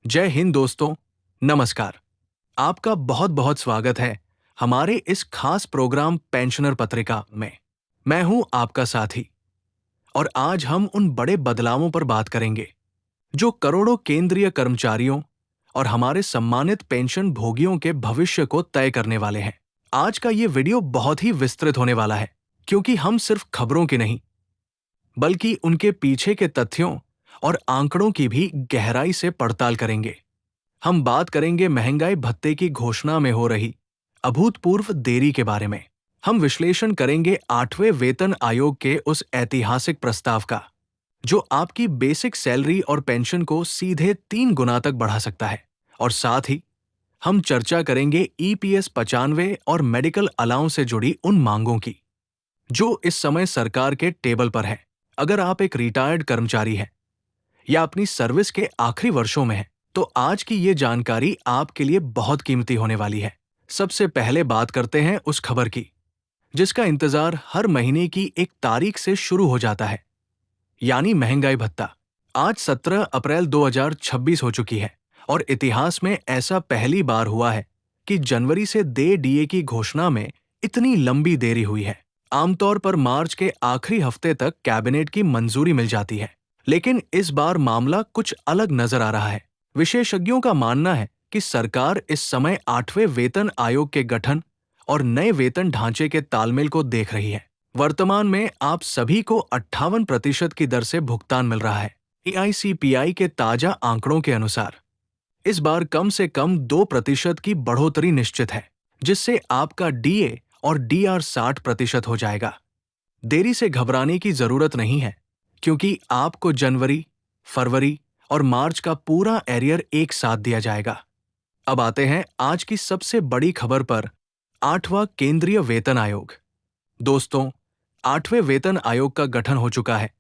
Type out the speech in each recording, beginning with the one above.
जय हिंद दोस्तों, नमस्कार। आपका बहुत बहुत स्वागत है हमारे इस खास प्रोग्राम पेंशनर पत्रिका में। मैं हूं आपका साथी और आज हम उन बड़े बदलावों पर बात करेंगे जो करोड़ों केंद्रीय कर्मचारियों और हमारे सम्मानित पेंशन भोगियों के भविष्य को तय करने वाले हैं। आज का ये वीडियो बहुत ही विस्तृत होने वाला है क्योंकि हम सिर्फ खबरों की नहीं बल्कि उनके पीछे के तथ्यों और आंकड़ों की भी गहराई से पड़ताल करेंगे। हम बात करेंगे महंगाई भत्ते की घोषणा में हो रही अभूतपूर्व देरी के बारे में। हम विश्लेषण करेंगे 8वें वेतन आयोग के उस ऐतिहासिक प्रस्ताव का जो आपकी बेसिक सैलरी और पेंशन को सीधे 3 गुना तक बढ़ा सकता है। और साथ ही हम चर्चा करेंगे ईपीएस 95 और मेडिकल अलाउंस से जुड़ी उन मांगों की जो इस समय सरकार के टेबल पर है। अगर आप एक रिटायर्ड कर्मचारी हैं या अपनी सर्विस के आखिरी वर्षों में हैं, तो आज की ये जानकारी आपके लिए बहुत कीमती होने वाली है। सबसे पहले बात करते हैं उस खबर की जिसका इंतजार हर महीने की एक तारीख से शुरू हो जाता है, यानी महंगाई भत्ता। आज 17 अप्रैल 2026 हो चुकी है और इतिहास में ऐसा पहली बार हुआ है कि जनवरी से देय डीए की घोषणा में इतनी लंबी देरी हुई है। आमतौर पर मार्च के आखिरी हफ्ते तक कैबिनेट की मंजूरी मिल जाती है, लेकिन इस बार मामला कुछ अलग नजर आ रहा है। विशेषज्ञों का मानना है कि सरकार इस समय 8वें वेतन आयोग के गठन और नए वेतन ढांचे के तालमेल को देख रही है। वर्तमान में आप सभी को 58% की दर से भुगतान मिल रहा है। एआईसीपीआई के ताजा आंकड़ों के अनुसार इस बार कम से कम 2% की बढ़ोतरी निश्चित है, जिससे आपका डीए और डीआर 60% हो जाएगा। देरी से घबराने की जरूरत नहीं है क्योंकि आपको जनवरी, फरवरी और मार्च का पूरा एरियर एक साथ दिया जाएगा। अब आते हैं आज की सबसे बड़ी खबर पर, 8वां केंद्रीय वेतन आयोग। दोस्तों, 8वें वेतन आयोग का गठन हो चुका है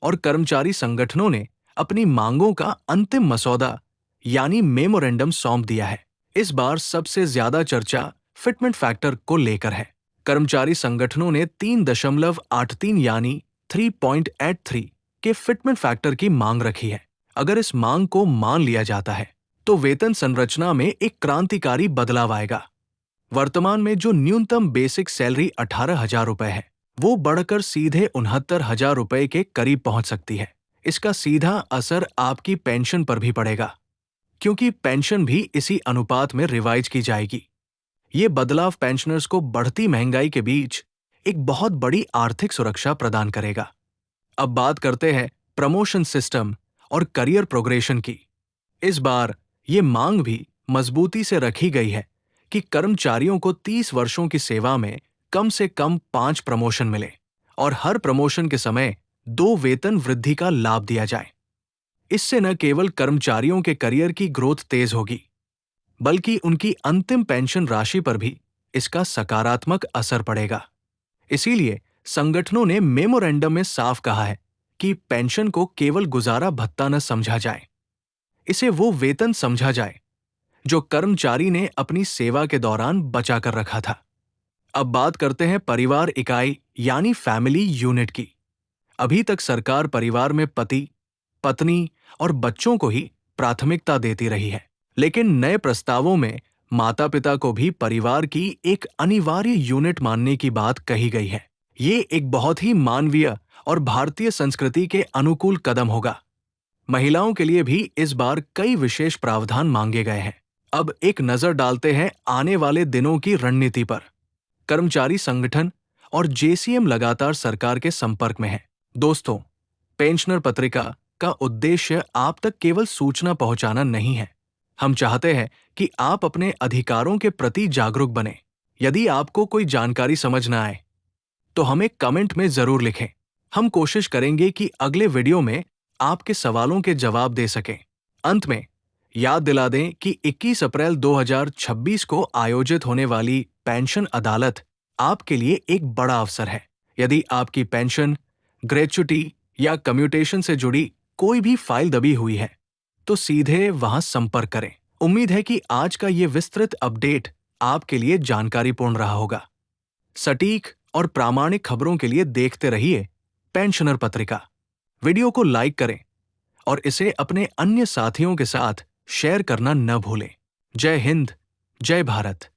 और कर्मचारी संगठनों ने अपनी मांगों का अंतिम मसौदा यानी मेमोरेंडम सौंप दिया है। इस बार सबसे ज्यादा चर्चा फिटमेंट फैक्टर को लेकर है। कर्मचारी संगठनों ने 3.83 यानी 3.83 के फिटमेंट फैक्टर की मांग रखी है। अगर इस मांग को मान लिया जाता है तो वेतन संरचना में एक क्रांतिकारी बदलाव आएगा। वर्तमान में जो न्यूनतम बेसिक सैलरी 18,000 रुपए है, वो बढ़कर सीधे 69,000 रुपए के करीब पहुंच सकती है। इसका सीधा असर आपकी पेंशन पर भी पड़ेगा क्योंकि पेंशन भी इसी अनुपात में रिवाइज की जाएगी। ये बदलाव पेंशनर्स को बढ़ती महंगाई के बीच एक बहुत बड़ी आर्थिक सुरक्षा प्रदान करेगा। अब बात करते हैं प्रमोशन सिस्टम और करियर प्रोग्रेशन की। इस बार ये मांग भी मजबूती से रखी गई है कि कर्मचारियों को 30 वर्षों की सेवा में कम से कम 5 प्रमोशन मिले और हर प्रमोशन के समय 2 वेतन वृद्धि का लाभ दिया जाए। इससे न केवल कर्मचारियों के करियर की ग्रोथ तेज होगी, बल्कि उनकी अंतिम पेंशन राशि पर भी इसका सकारात्मक असर पड़ेगा। इसीलिए संगठनों ने मेमोरेंडम में साफ कहा है कि पेंशन को केवल गुजारा भत्ता न समझा जाए, इसे वो वेतन समझा जाए जो कर्मचारी ने अपनी सेवा के दौरान बचा कर रखा था। अब बात करते हैं परिवार इकाई यानी फैमिली यूनिट की। अभी तक सरकार परिवार में पति, पत्नी और बच्चों को ही प्राथमिकता देती रही है, लेकिन नए प्रस्तावों में माता-पिता को भी परिवार की एक अनिवार्य यूनिट मानने की बात कही गई है। ये एक बहुत ही मानवीय और भारतीय संस्कृति के अनुकूल कदम होगा। महिलाओं के लिए भी इस बार कई विशेष प्रावधान मांगे गए हैं। अब एक नजर डालते हैं आने वाले दिनों की रणनीति पर। कर्मचारी संगठन और जेसीएम लगातार सरकार के संपर्क में है। दोस्तों, पेंशनर पत्रिका का उद्देश्य आप तक केवल सूचना पहुंचाना नहीं है। हम चाहते हैं कि आप अपने अधिकारों के प्रति जागरूक बने। यदि आपको कोई जानकारी समझ न आए तो हमें कमेंट में जरूर लिखें। हम कोशिश करेंगे कि अगले वीडियो में आपके सवालों के जवाब दे सकें। अंत में याद दिला दें कि 21 अप्रैल 2026 को आयोजित होने वाली पेंशन अदालत आपके लिए एक बड़ा अवसर है। यदि आपकी पेंशन, ग्रेच्युटी या कम्यूटेशन से जुड़ी कोई भी फाइल दबी हुई है तो सीधे वहां संपर्क करें। उम्मीद है कि आज का ये विस्तृत अपडेट आपके लिए जानकारीपूर्ण रहा होगा। सटीक और प्रामाणिक खबरों के लिए देखते रहिए पेंशनर पत्रिका। वीडियो को लाइक करें और इसे अपने अन्य साथियों के साथ शेयर करना न भूलें। जय हिंद, जय भारत।